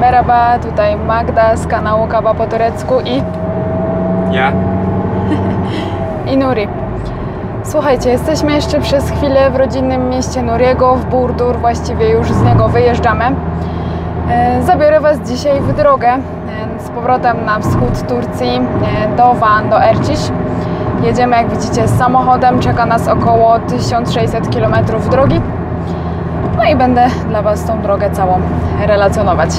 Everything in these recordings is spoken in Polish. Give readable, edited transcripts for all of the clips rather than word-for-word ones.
Merhaba, tutaj Magda z kanału Kawa po turecku i... Ja. I Nuri. Słuchajcie, jesteśmy jeszcze przez chwilę w rodzinnym mieście Nuriego, w Burdur, właściwie już z niego wyjeżdżamy. Zabiorę Was dzisiaj w drogę z powrotem na wschód Turcji, do Van, do Erciş. Jedziemy, jak widzicie, z samochodem, czeka nas około 1600 km drogi. No i będę dla Was tą drogę całą relacjonować.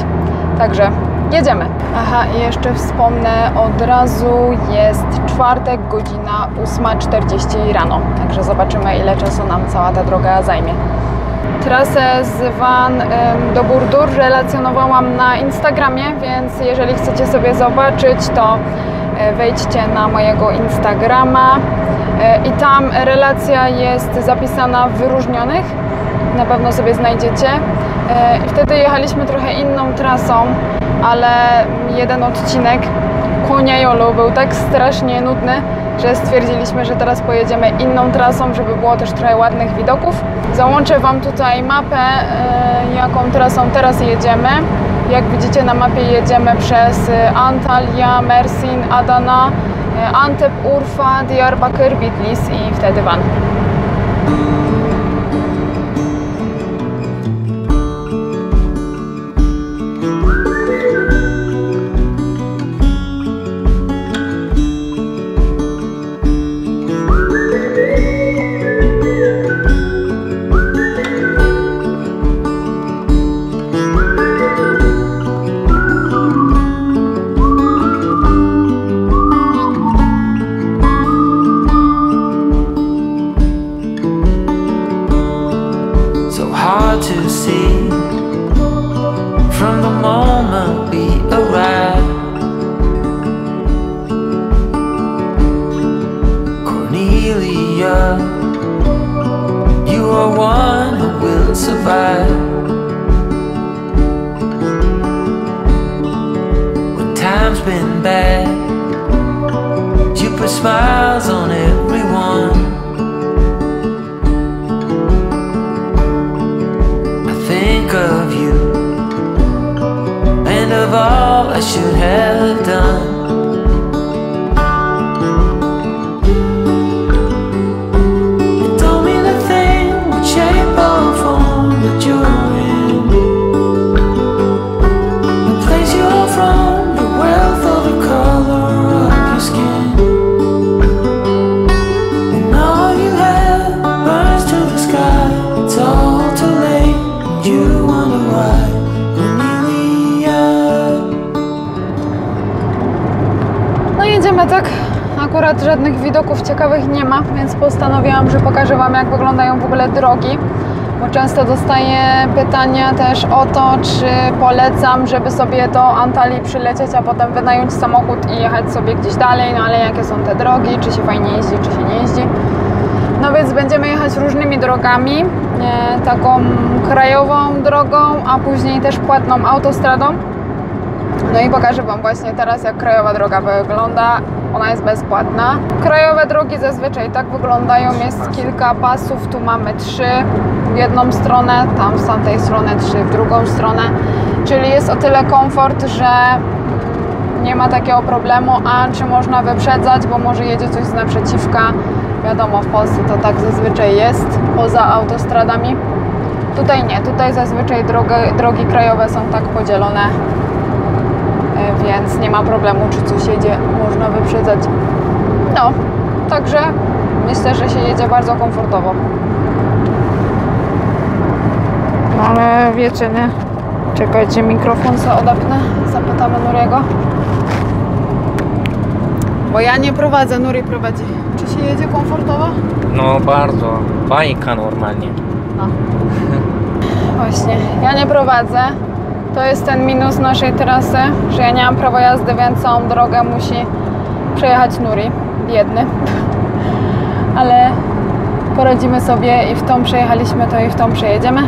Także jedziemy. Aha, i jeszcze wspomnę od razu, jest czwartek, godzina 8:40 rano. Także zobaczymy, ile czasu nam cała ta droga zajmie. Trasę z Van do Burdur relacjonowałam na Instagramie, więc jeżeli chcecie sobie zobaczyć, to wejdźcie na mojego Instagrama i tam relacja jest zapisana w wyróżnionych. Na pewno sobie znajdziecie. I wtedy jechaliśmy trochę inną trasą, ale jeden odcinek Konya Yolu był tak strasznie nudny, że stwierdziliśmy, że teraz pojedziemy inną trasą, żeby było też trochę ładnych widoków. Załączę Wam tutaj mapę, jaką trasą teraz jedziemy. Jak widzicie na mapie, jedziemy przez Antalya, Mersin, Adana, Antep, Urfa, Diyarbakır, Bitlis i wtedy Van. To see from the moment we arrived. Cornelia, you are one who will survive. When time's been bad, you put smiles on everyone. Of you and of all I should have done. It don't mean a thing what shape or form that you're in, the place you're from, the wealth or the color of your skin. And all you have burns to the sky. It's all too late. You wonder why, Cornelia. No jedziemy tak, akurat żadnych widoków ciekawych nie ma, więc postanowiłam, że pokażę Wam, jak wyglądają w ogóle drogi, bo często dostaję pytania też o to, czy polecam, żeby sobie do Antalii przylecieć, a potem wynająć samochód i jechać sobie gdzieś dalej, no ale jakie są te drogi, czy się fajnie jeździ, czy się nie jeździ. No więc będziemy jechać różnymi drogami, taką krajową drogą, a później też płatną autostradą. No i pokażę Wam właśnie teraz, jak krajowa droga wygląda. Ona jest bezpłatna. Krajowe drogi zazwyczaj tak wyglądają, jest kilka pasów, tu mamy 3 w jedną stronę, tam z tamtej strony 3 w drugą stronę, czyli jest o tyle komfort, że nie ma takiego problemu, a czy można wyprzedzać, bo może jedzie coś z naprzeciwka. Wiadomo, w Polsce to tak zazwyczaj jest, poza autostradami. Tutaj nie, tutaj zazwyczaj drogi krajowe są tak podzielone, więc nie ma problemu, czy coś jedzie, można wyprzedzać. No, także myślę, że się jedzie bardzo komfortowo. Ale wiecie, nie? Czekajcie, mikrofon sobie odepnę, zapytamy Nuriego. Bo ja nie prowadzę, Nuri prowadzi. Czy się jedzie komfortowo? No bardzo, bajka normalnie. No. Właśnie, ja nie prowadzę. To jest ten minus naszej trasy, że ja nie mam prawa jazdy, więc całą drogę musi przejechać Nuri, biedny. Ale poradzimy sobie i w tą przejechaliśmy, to i w tą przejedziemy.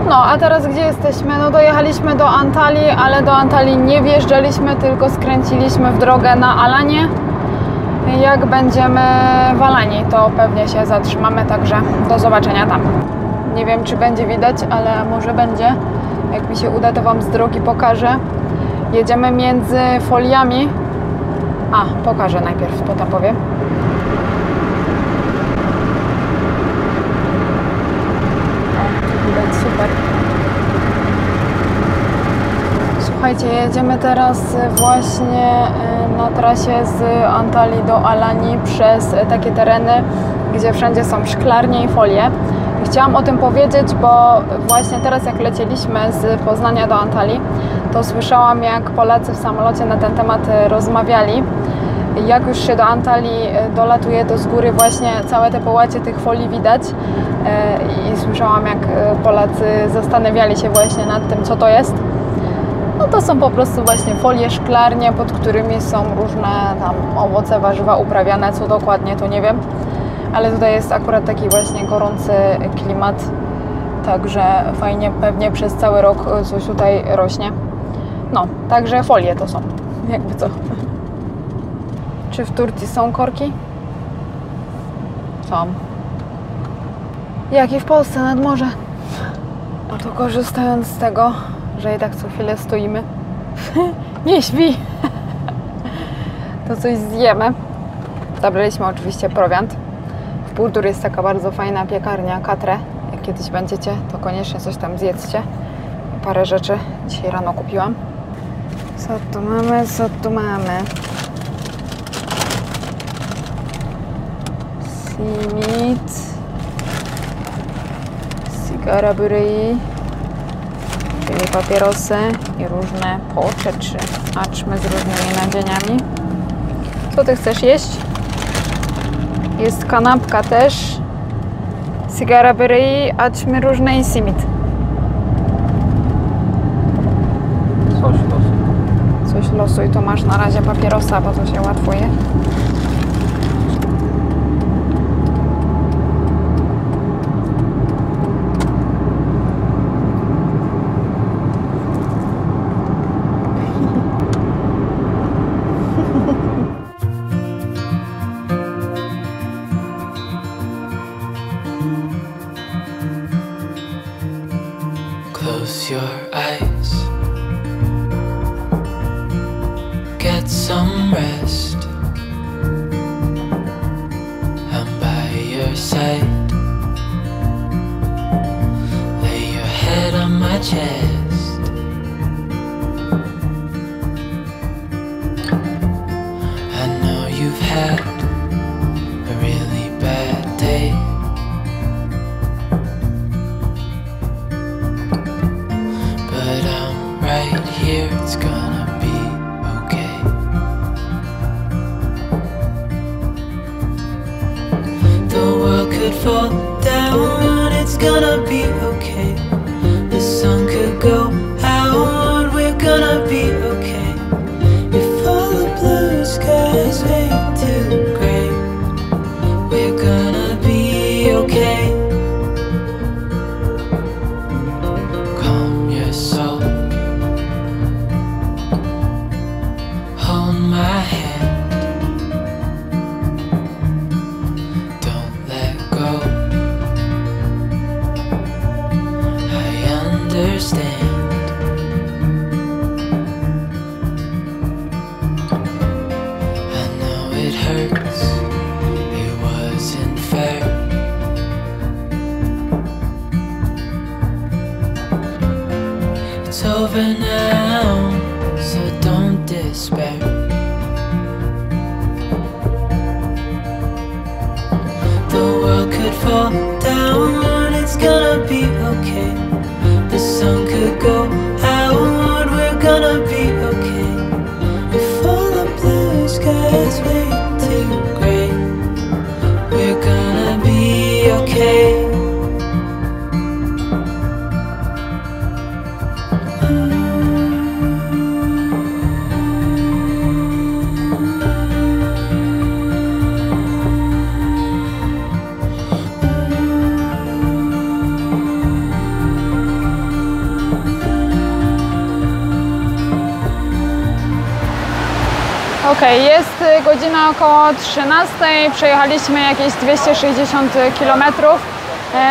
No, a teraz gdzie jesteśmy? No dojechaliśmy do Antalii, ale do Antalii nie wjeżdżaliśmy, tylko skręciliśmy w drogę na Alanię. Jak będziemy w Alanii, to pewnie się zatrzymamy, także do zobaczenia tam. Nie wiem, czy będzie widać, ale może będzie. Jak mi się uda, to Wam z drogi pokażę. Jedziemy między foliami. Pokażę najpierw, potem powiem. Tu widać, super. Słuchajcie, jedziemy teraz właśnie na trasie z Antalii do Alanii przez takie tereny, gdzie wszędzie są szklarnie i folie. Chciałam o tym powiedzieć, bo właśnie teraz jak lecieliśmy z Poznania do Antalii, to słyszałam, jak Polacy w samolocie na ten temat rozmawiali. Jak już się do Antalii dolatuje, to z góry właśnie całe te połacie tych folii widać i słyszałam, jak Polacy zastanawiali się właśnie nad tym, co to jest. No to są po prostu właśnie folie szklarnie, pod którymi są różne tam owoce, warzywa uprawiane, co dokładnie to nie wiem. Ale tutaj jest akurat taki właśnie gorący klimat, także fajnie, pewnie przez cały rok coś tutaj rośnie. No, także folie to są, jakby co. Czy w Turcji są korki? Są. Jak i w Polsce nad morze. No to korzystając z tego, że i tak co chwilę stoimy, nie śpi, to coś zjemy. Zabraliśmy oczywiście prowiant. W Burdur jest taka bardzo fajna piekarnia, Katre. Jak kiedyś będziecie, to koniecznie coś tam zjedzcie. Parę rzeczy dzisiaj rano kupiłam. Co tu mamy? Co tu mamy? Simit, sigara bürei, czyli papierosy i różne rzeczy, aczmy z różnymi nadzieniami. Co Ty chcesz jeść? Jest kanapka też, sigara bürei, aczmy różne i simit. Coś losuj, to masz na razie papierosa, bo to się łatwo je. Close your eyes, get some rest. I'm by your side. Lay your head on my chest. I know you've had a really bad day. But I'm right here, it's gonna be okay. The world could fall down, it's gonna be okay. The sun could go out, we're gonna be okay. If all the blue skies fade to gray, we're gonna be okay. Calm your soul, hold my hand, don't let go. I understand. I know it hurts, it wasn't fair. It's over now, so don't despair. The world could fall down, it's gonna be okay. The sun could go out, we're gonna be okay. If all the blue skies fade to gray, we're gonna be okay. Okej, jest godzina około 13, przejechaliśmy jakieś 260 km.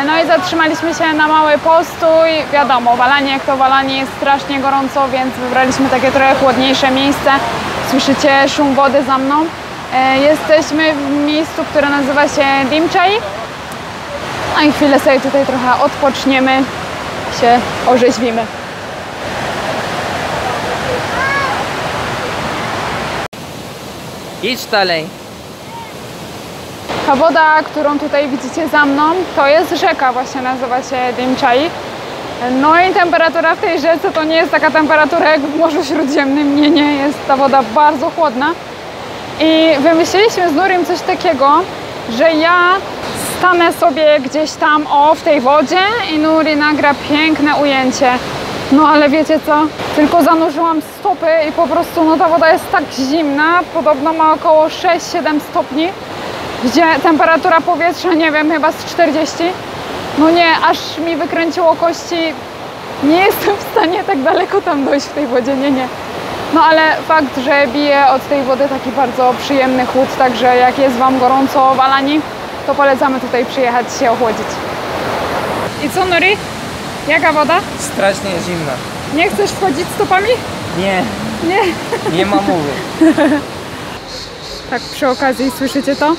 No i zatrzymaliśmy się na mały postój. Wiadomo, Walanie jak to Walanie, jest strasznie gorąco, więc wybraliśmy takie trochę chłodniejsze miejsce. Słyszycie szum wody za mną. Jesteśmy w miejscu, które nazywa się Dimchai. No i chwilę sobie tutaj trochę odpoczniemy, się orzeźwimy. Idź dalej. Ta woda, którą tutaj widzicie za mną, to jest rzeka, właśnie nazywa się Dimchai. No i temperatura w tej rzece to nie jest taka temperatura jak w Morzu Śródziemnym, nie, jest ta woda bardzo chłodna. I wymyśliliśmy z Nurim coś takiego, że ja stanę sobie gdzieś tam w tej wodzie i Nuri nagra piękne ujęcie. No ale wiecie co? Tylko zanurzyłam stopy i po prostu no ta woda jest tak zimna, podobno ma około 6-7 stopni, gdzie temperatura powietrza, nie wiem, chyba z 40. No nie, aż mi wykręciło kości. Nie jestem w stanie tak daleko tam dojść w tej wodzie, nie. No ale fakt, że bije od tej wody taki bardzo przyjemny chłód, także jak jest Wam gorąco w Alanii, to polecamy tutaj przyjechać się ochłodzić. I co, Nuri? Jaka woda? Strasznie zimna. Nie chcesz wchodzić stopami? Nie, Nie. nie ma mowy. Tak przy okazji, słyszycie to?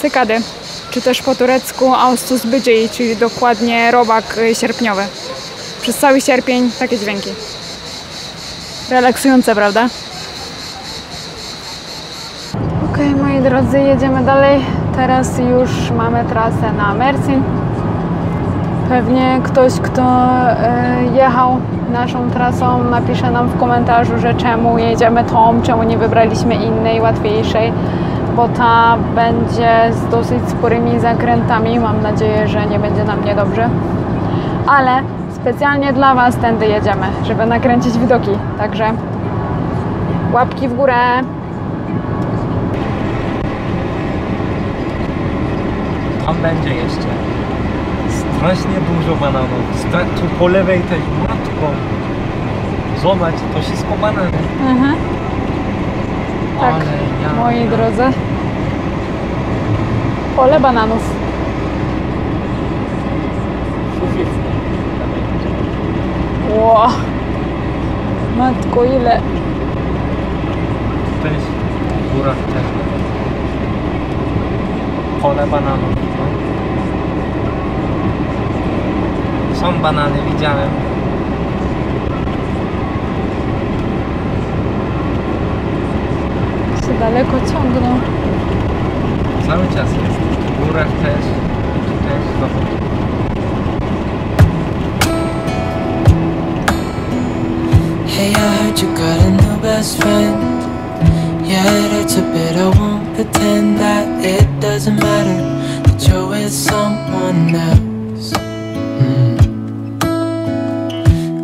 Cykady, czy też po turecku Ağustos böceği, czyli dokładnie robak sierpniowy. Przez cały sierpień takie dźwięki. Relaksujące, prawda? Okej, moi drodzy, jedziemy dalej. Teraz już mamy trasę na Mersin. Pewnie ktoś, kto jechał naszą trasą, napisze nam w komentarzu, że czemu jedziemy tą, czemu nie wybraliśmy innej, łatwiejszej, bo ta będzie z dosyć sporymi zakrętami. Mam nadzieję, że nie będzie nam niedobrze. Ale specjalnie dla Was tędy jedziemy, żeby nakręcić widoki. Także łapki w górę. Tam będzie jeszcze strasznie dużo bananów. Tu po lewej też matką. Zobacz, to wszystko banany. Tak, Ale moi drodzy. Pole bananów. Ło! Matko, ile? Też w górach też. Pole bananów. No. Są banany, widziałem. Się daleko ciągną. Cały czas jest. W górach też. Tu też. Zobacz. Hey, I heard you got a new best friend. Yeah, that's a bit, I won't pretend that it doesn't matter that you're with someone else.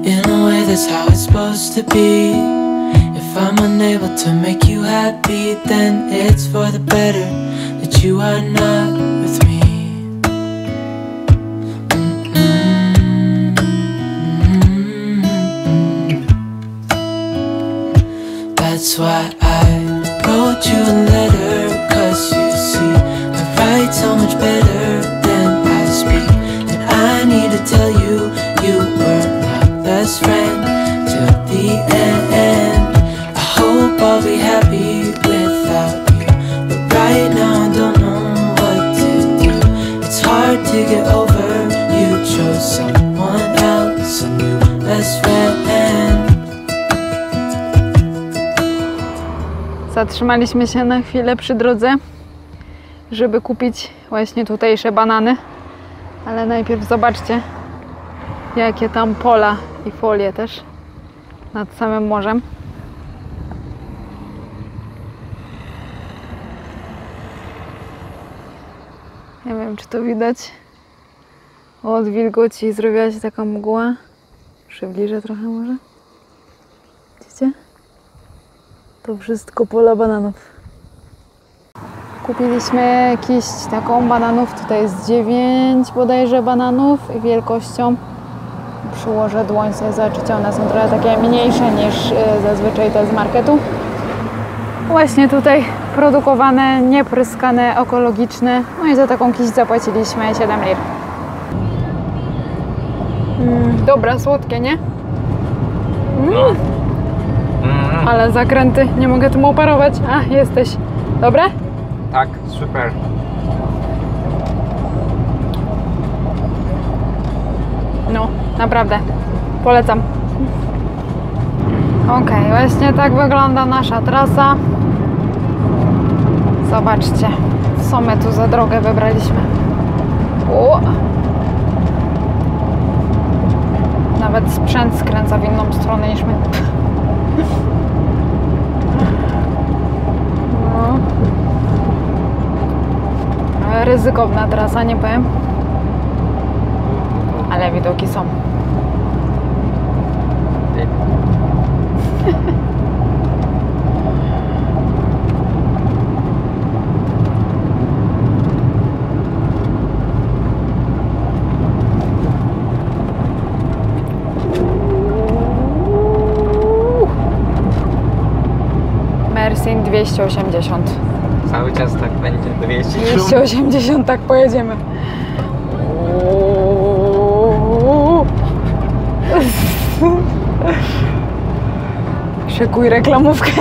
In a way, that's how it's supposed to be. If I'm unable to make you happy, then it's for the better that you are not with me. That's why I wrote you a letter, 'cause you see, I write so much better than I speak. And I need to tell you, you were my best friend till the end. I hope I'll be happy without you, but right now I don't know what to do. It's hard to get over, you chose someone else, a new best friend. Zatrzymaliśmy się na chwilę przy drodze, żeby kupić właśnie tutejsze banany. Ale najpierw zobaczcie, jakie tam pola i folie też nad samym morzem. Nie wiem, czy to widać. Od wilgoci zrobiła się taka mgła. Przybliżę trochę może. Widzicie? To wszystko pola bananów. Kupiliśmy kiść taką bananów. Tutaj jest 9 bodajże bananów i wielkością. Przyłożę dłoń sobie, zobaczycie, one są trochę takie mniejsze niż zazwyczaj te z marketu. Właśnie tutaj produkowane, niepryskane, ekologiczne. No i za taką kiść zapłaciliśmy 7 lir. Dobra, słodkie, nie? Ale zakręty, nie mogę tym operować. A, jesteś. Dobre? Tak, super. No, naprawdę. Polecam. Okej, właśnie tak wygląda nasza trasa. Zobaczcie, co my tu za drogę wybraliśmy. O! Nawet sprzęt skręca w inną stronę niż my. No. Ryzykowna trasa, nie powiem. Ale widoki są. Mersin 280. Cały czas tak będzie, 200 km. 280, tak pojedziemy. Szykuj reklamówkę.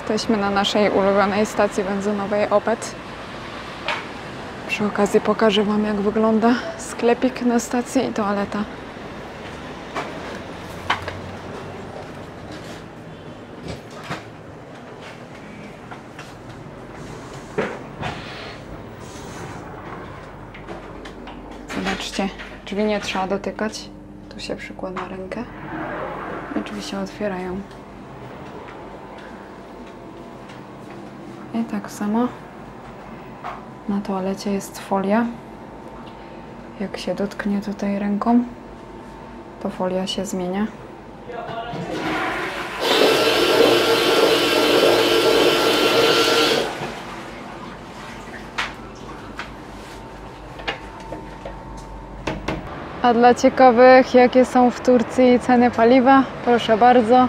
Jesteśmy na naszej ulubionej stacji benzynowej Opet. Przy okazji pokażę Wam, jak wygląda sklepik na stacji i toaleta. Zobaczcie, drzwi nie trzeba dotykać. Tu się przykłada rękę i drzwi się otwierają. I tak samo na toalecie jest folia. Jak się dotknie tutaj ręką, to folia się zmienia. A dla ciekawych, jakie są w Turcji ceny paliwa, proszę bardzo.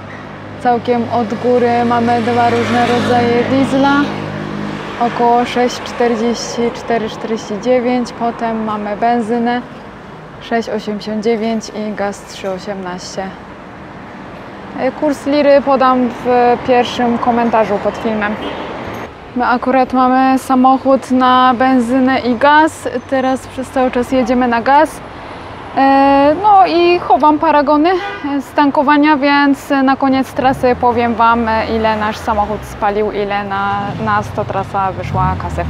Całkiem od góry mamy dwa różne rodzaje diesla. Około 6,40, 4,49. Potem mamy benzynę 6,89 i gaz 3,18. Kurs liry podam w pierwszym komentarzu pod filmem. My akurat mamy samochód na benzynę i gaz. Teraz przez cały czas jedziemy na gaz. No i chowam paragony z tankowania, więc na koniec trasy powiem Wam, ile nasz samochód spalił, ile na nas to trasa wyszła kasy.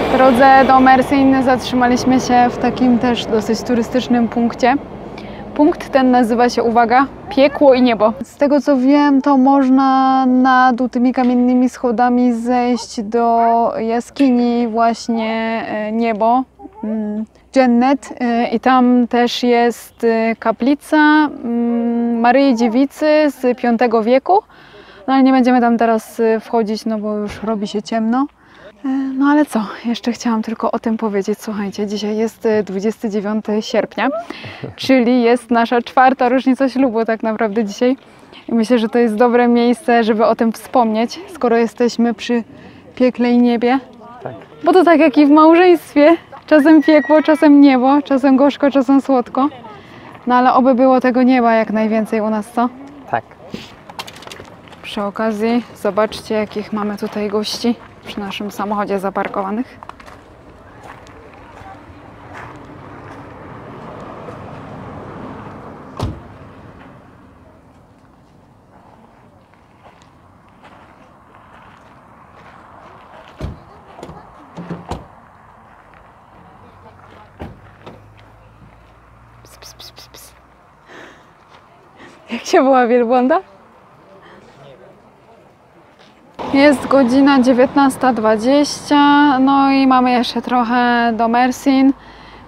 W drodze do Mersin zatrzymaliśmy się w takim też dosyć turystycznym punkcie. Punkt ten nazywa się, uwaga, Piekło i Niebo. Z tego co wiem, to można na dół tymi kamiennymi schodami zejść do jaskini właśnie Niebo, Dżennet, i tam też jest kaplica Maryi Dziewicy z V wieku. No ale nie będziemy tam teraz wchodzić, no bo już robi się ciemno. No ale co, jeszcze chciałam tylko o tym powiedzieć. Słuchajcie, dzisiaj jest 29 sierpnia, czyli jest nasza 4. rocznica ślubu tak naprawdę dzisiaj. I myślę, że to jest dobre miejsce, żeby o tym wspomnieć, skoro jesteśmy przy piekle i niebie. Tak. Bo to tak jak i w małżeństwie. Czasem piekło, czasem niebo, czasem gorzko, czasem słodko. No ale oby było tego nieba jak najwięcej u nas, co? Tak. Przy okazji zobaczcie, jakich mamy tutaj gości przy naszym samochodzie zaparkowanych. Ps, ps, ps, ps, ps. Jak się woła wielbłąda? Jest godzina 19:20, no i mamy jeszcze trochę do Mersin.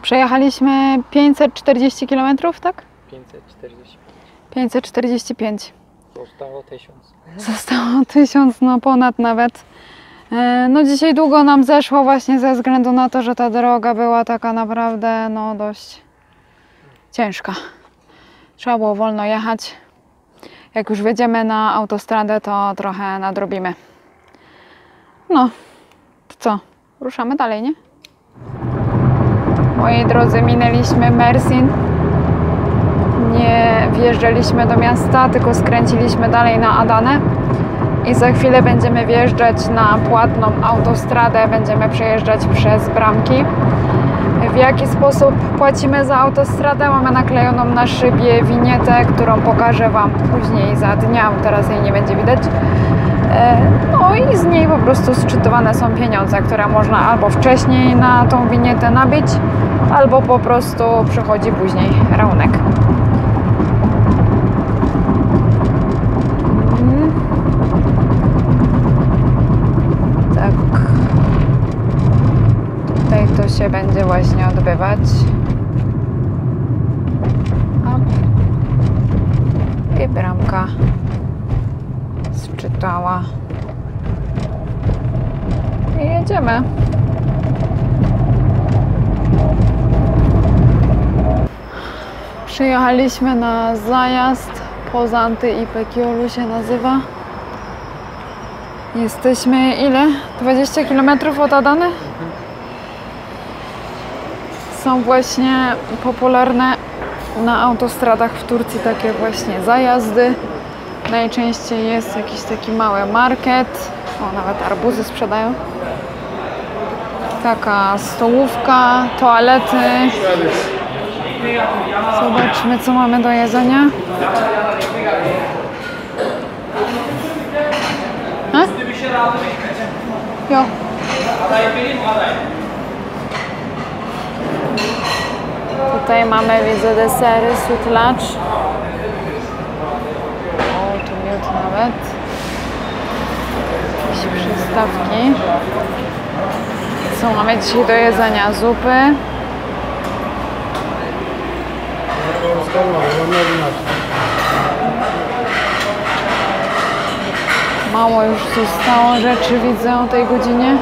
Przejechaliśmy 540 km, tak? 545. 545. Zostało 1000. Zostało 1000, no ponad nawet. No dzisiaj długo nam zeszło właśnie ze względu na to, że ta droga była taka naprawdę no dość ciężka. Trzeba było wolno jechać. Jak już wjedziemy na autostradę, to trochę nadrobimy. No, to co? Ruszamy dalej, nie? Moi drodzy, minęliśmy Mersin. Nie wjeżdżaliśmy do miasta, tylko skręciliśmy dalej na Adanę. I za chwilę będziemy wjeżdżać na płatną autostradę. Będziemy przejeżdżać przez bramki. W jaki sposób płacimy za autostradę? Mamy naklejoną na szybie winietę, którą pokażę Wam później za dnia, bo teraz jej nie będzie widać. No i z niej po prostu zczytywane są pieniądze, które można albo wcześniej na tą winietę nabyć, albo po prostu przychodzi później rachunek. Tak. Tutaj to się będzie właśnie odbywać. I bramka zczytała. I jedziemy. Przyjechaliśmy na zajazd Pozanty i Pekiolu się nazywa. Jesteśmy ile? 20 km od Adany? Są właśnie popularne na autostradach w Turcji takie właśnie zajazdy. Najczęściej jest jakiś taki mały market. O, nawet arbuzy sprzedają. Taka stołówka, toalety. Zobaczmy, co mamy do jedzenia. A? Jo. Tutaj mamy, widzę, desery, sütlaç. O, tu miód nawet. przystawki. Co mamy dzisiaj do jedzenia? Zupy. Mało już zostało rzeczy, widzę, o tej godzinie.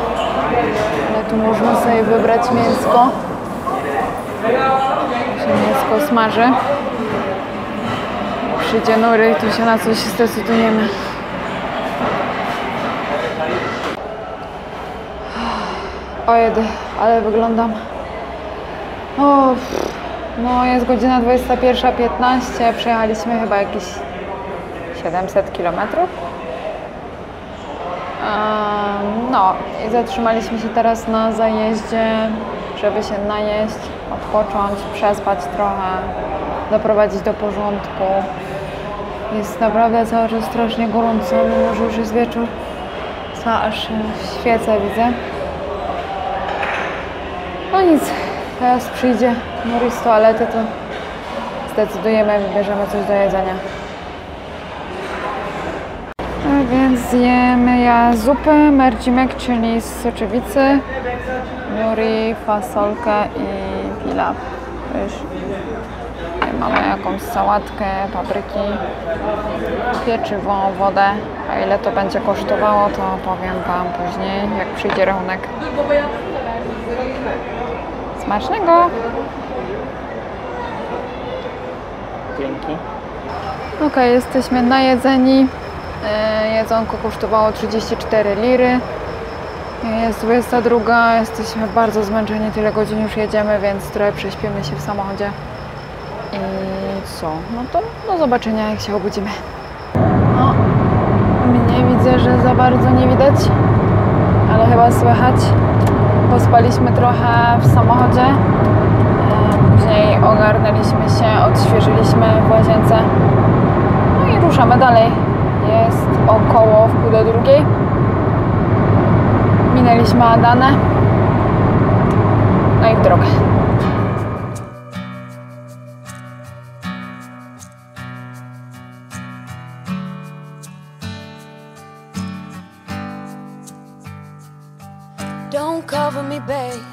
Ale tu można sobie wybrać mięsko. Się mięsko smaży. Przyjdzie Nury i tu się na coś zdecydujemy. O jedy, ale wyglądam. O, no jest godzina 21:15, przejechaliśmy chyba jakieś 700 km. No i zatrzymaliśmy się teraz na zajeździe, żeby się najeść, odpocząć, przespać trochę, doprowadzić do porządku. Jest naprawdę cały czas strasznie gorąco, mimo że już jest wieczór. Aż świecę widzę. No nic, teraz przyjdzie Nury z toalety, to zdecydujemy, wybierzemy coś do jedzenia. A więc zjemy zupę mercimek, czyli z soczewicy, Nury, fasolkę i pilaw. Tutaj mamy jakąś sałatkę, papryki, pieczywo, wodę. A ile to będzie kosztowało, to powiem Wam później, jak przyjdzie rachunek. Smacznego! Dzięki. Ok, jesteśmy najedzeni. Jedzonko kosztowało 34 liry. Jest 22, jesteśmy bardzo zmęczeni, tyle godzin już jedziemy, więc trochę prześpimy się w samochodzie. I co? No to do zobaczenia, jak się obudzimy. No, mnie widzę, że za bardzo nie widać, ale chyba słychać. Pospaliśmy trochę w samochodzie. Później ogarnęliśmy się, odświeżyliśmy w łazience. No i ruszamy dalej. Jest około 1:45. Minęliśmy Adanę. No i w drogę. Don't cover me, babe.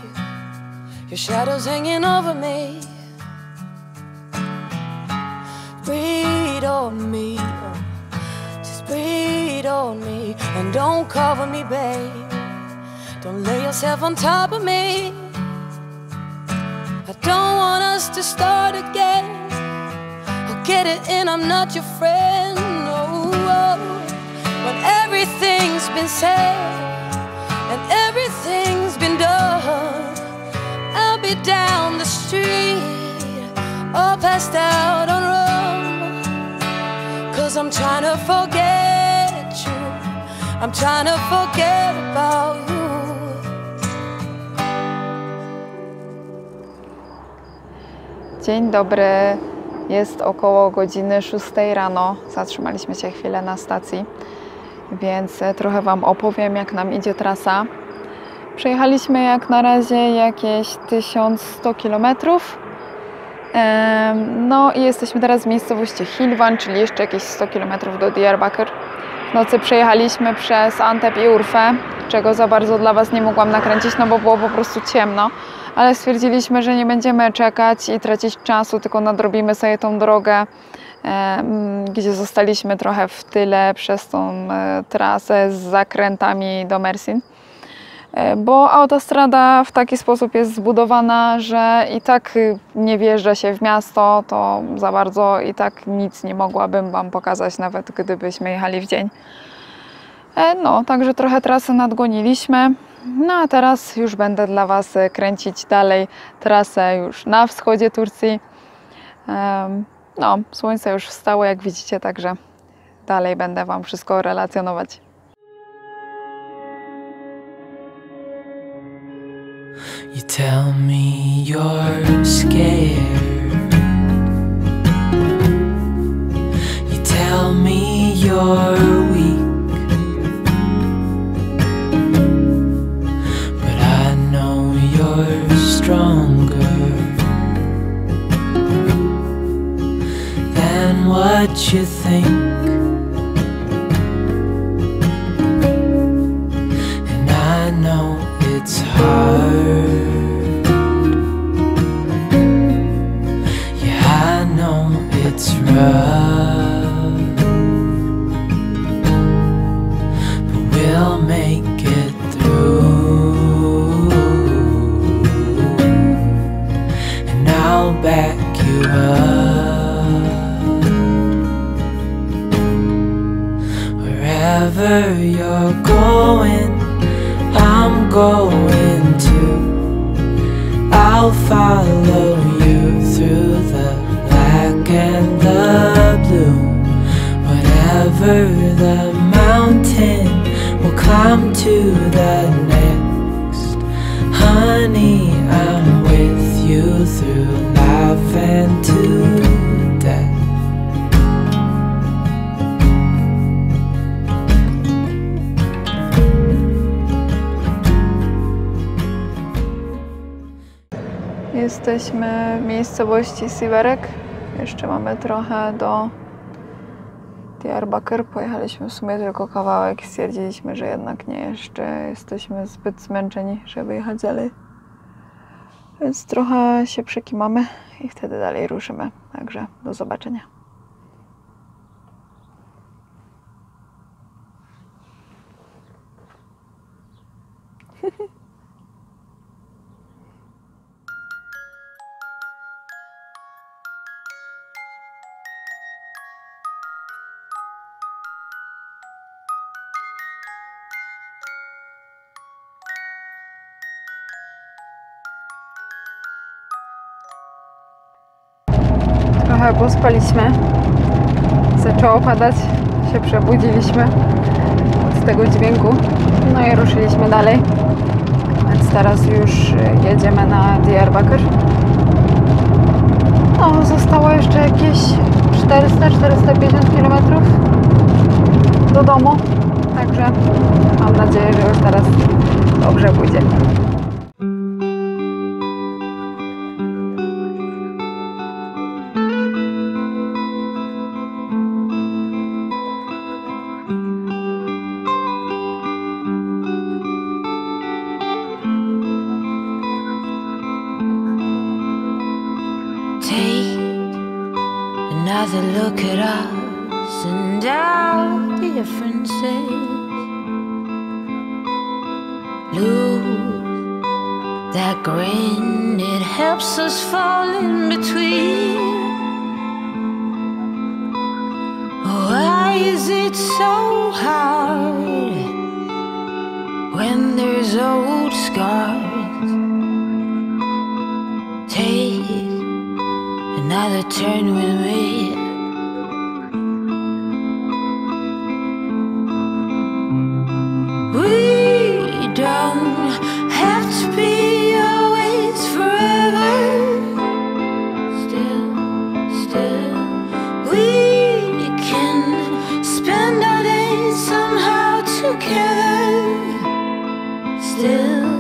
Your shadow's hanging over me. Breathe on me, just breathe on me. And don't cover me, babe. Don't lay yourself on top of me. I don't want us to start again. I'll get it in, I'm not your friend. No, when everything's been said and everything's been done, I'll be down the street, all passed out on rum. 'Cause I'm trying to forget you, I'm trying to forget about you. Dzień dobry, jest około godziny 6 rano. Zatrzymaliśmy się chwilę na stacji, więc trochę Wam opowiem, jak nam idzie trasa. Przejechaliśmy jak na razie jakieś 1100 km. No i jesteśmy teraz w miejscowości Hilvan, czyli jeszcze jakieś 100 km do Diyarbakır. W nocy przejechaliśmy przez Antep i Urfę, czego za bardzo dla Was nie mogłam nakręcić, no bo było po prostu ciemno. Ale stwierdziliśmy, że nie będziemy czekać i tracić czasu, tylko nadrobimy sobie tą drogę, gdzie zostaliśmy trochę w tyle przez tą trasę z zakrętami do Mersin. Bo autostrada w taki sposób jest zbudowana, że i tak nie wjeżdża się w miasto, to za bardzo i tak nic nie mogłabym Wam pokazać, nawet gdybyśmy jechali w dzień. No, także trochę trasy nadgoniliśmy. No a teraz już będę dla Was kręcić dalej trasę już na wschodzie Turcji. No, słońce już wstało, jak widzicie, także dalej będę Wam wszystko relacjonować. You tell me you're scared. You tell me you're weak. But I know you're stronger than what you think. rough, but we'll make it through, and I'll back you up. Wherever you're going, I'm going to. I'll follow you through the black and the blue. Whatever the mountain, we'll climb to the next. Honey, I'm with you through life and to death. Jesteśmy w miejscowości Siverek. Jeszcze mamy trochę do Diyarbakır. Pojechaliśmy w sumie tylko kawałek i stwierdziliśmy, że jednak nie, jeszcze jesteśmy zbyt zmęczeni, żeby jechać dalej. Więc trochę się przekimamy i wtedy dalej ruszymy. Także do zobaczenia. Trochę pospaliśmy. Zaczęło padać, się przebudziliśmy od tego dźwięku. No i ruszyliśmy dalej. Więc teraz już jedziemy na Diyarbakır. No, zostało jeszcze jakieś 400-450 km do domu. Także mam nadzieję, że już teraz dobrze pójdzie. Another look at us and our differences. Lose that grin, it helps us fall in between. Why is it so hard when there's old scars? Take another turn with me. We don't have to be always forever. Still, we can spend our days somehow together. Still,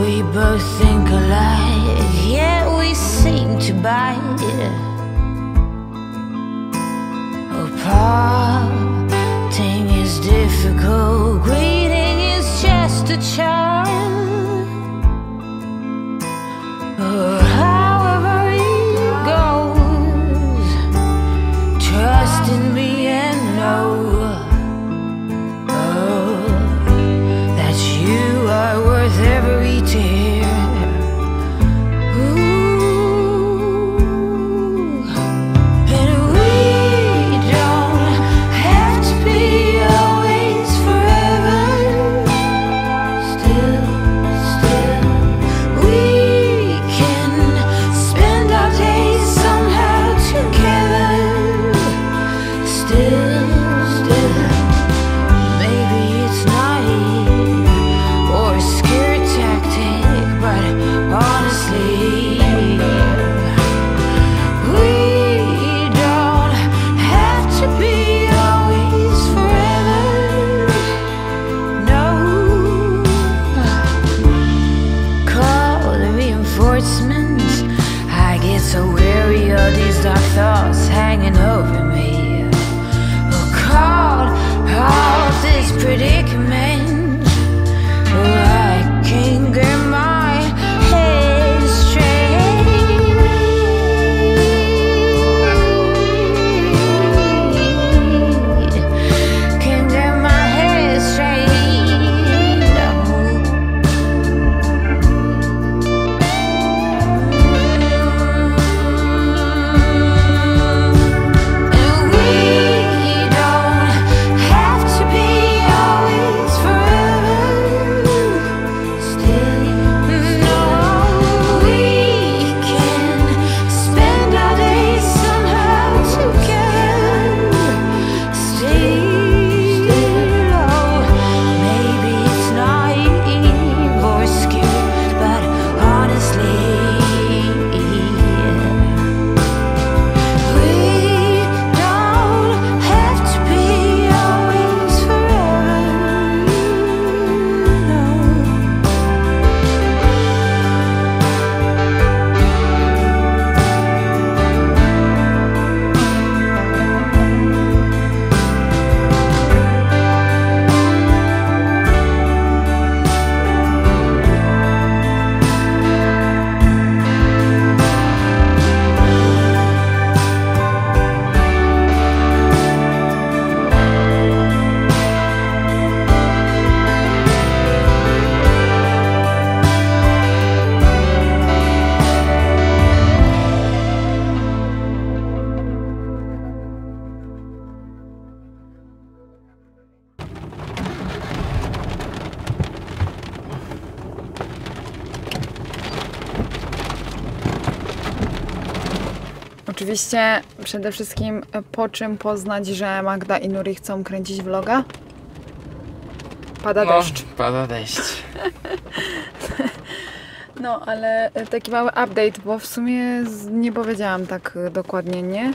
we both think alike, yet we seem to bite. Oh, parting is difficult, greeting is just a charm. Oh, however it goes, trust in me and know that you are worth every tear. I get so weary of these dark thoughts hanging over me. Oh, caught off this predicament, I can't get my head straight. Oczywiście przede wszystkim po czym poznać, że Magda i Nuri chcą kręcić vloga? Pada deszcz. Pada deszcz. No, ale taki mały update, bo w sumie nie powiedziałam tak dokładnie, nie?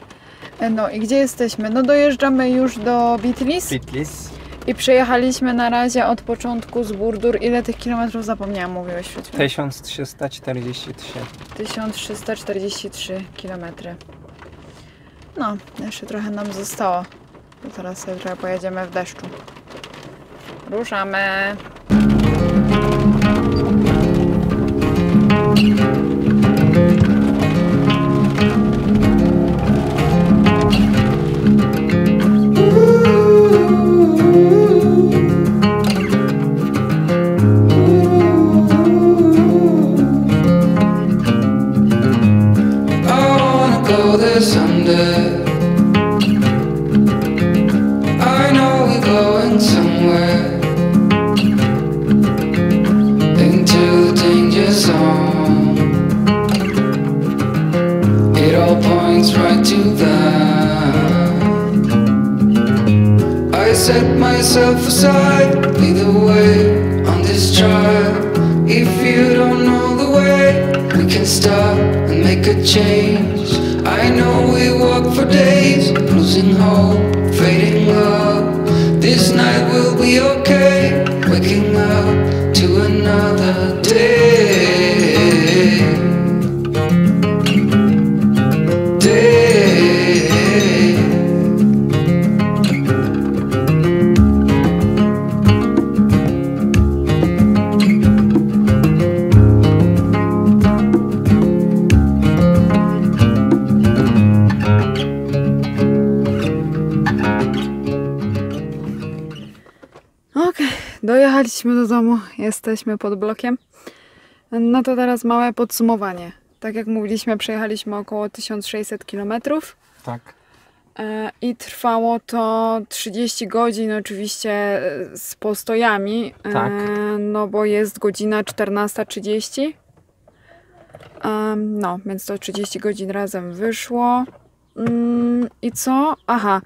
No i gdzie jesteśmy? No dojeżdżamy już do Bitlis i przejechaliśmy na razie od początku z Burdur. Ile tych kilometrów zapomniałam, mówiłeś wśród 1343. 1343 kilometry. No, jeszcze trochę nam zostało. To teraz sobie trochę pojedziemy w deszczu. Ruszamy! Set myself aside, lead the way on this trial. If you don't know the way, we can stop and make a change. I know we walk for days, losing hope, fading love. This night will be okay, waking up to another day. Dojechaliśmy do domu, jesteśmy pod blokiem. No to teraz małe podsumowanie. Tak jak mówiliśmy, przejechaliśmy około 1600 km. Tak. I trwało to 30 godzin, oczywiście z postojami. Tak. No bo jest godzina 14:30. No, więc to 30 godzin razem wyszło. I co? Aha.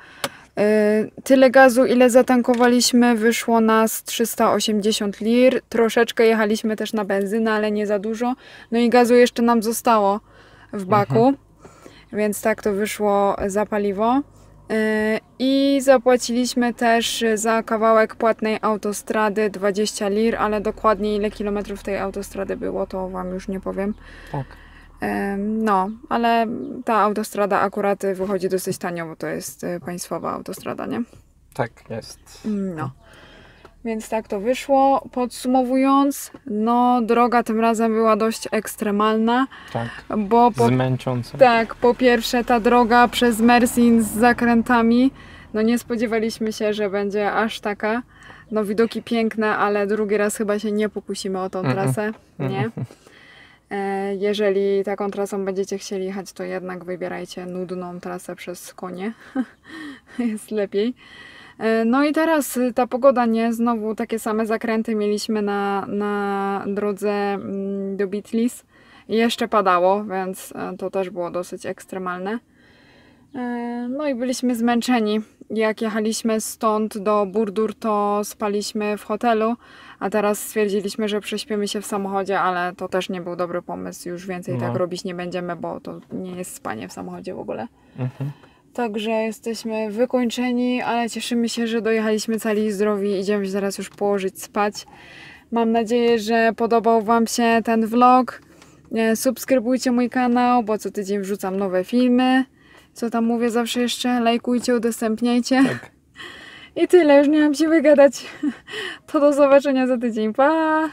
Tyle gazu, ile zatankowaliśmy, wyszło nas 380 lir. Troszeczkę jechaliśmy też na benzynę, ale nie za dużo. No i gazu jeszcze nam zostało w baku, więc tak to wyszło za paliwo. I zapłaciliśmy też za kawałek płatnej autostrady 20 lir, ale dokładnie ile kilometrów tej autostrady było, to wam już nie powiem. Tak. No, ale ta autostrada akurat wychodzi dosyć tanio, bo to jest państwowa autostrada, nie? Tak, jest. No. Więc tak to wyszło. Podsumowując, no droga tym razem była dość ekstremalna. Tak. Bo Zmęcząca. Tak, po pierwsze ta droga przez Mersin z zakrętami, no nie spodziewaliśmy się, że będzie aż taka. No widoki piękne, ale drugi raz chyba się nie pokusimy o tą trasę, nie? Jeżeli taką trasą będziecie chcieli jechać, to jednak wybierajcie nudną trasę przez konie. Jest lepiej. No i teraz ta pogoda, nie? Znowu takie same zakręty mieliśmy na drodze do Bitlis. Jeszcze padało, więc to też było dosyć ekstremalne. No i byliśmy zmęczeni. Jak jechaliśmy stąd do Burdur, to spaliśmy w hotelu, a teraz stwierdziliśmy, że prześpimy się w samochodzie, ale to też nie był dobry pomysł. Już więcej tak robić nie będziemy, bo to nie jest spanie w samochodzie w ogóle. Także jesteśmy wykończeni, ale cieszymy się, że dojechaliśmy cali i zdrowi. Idziemy się teraz już położyć spać. Mam nadzieję, że podobał wam się ten vlog. Subskrybujcie mój kanał, bo co tydzień wrzucam nowe filmy. Co tam mówię zawsze jeszcze? Lajkujcie, udostępniajcie. Tak. I tyle, już nie mam się wygadać. To do zobaczenia za tydzień. Pa!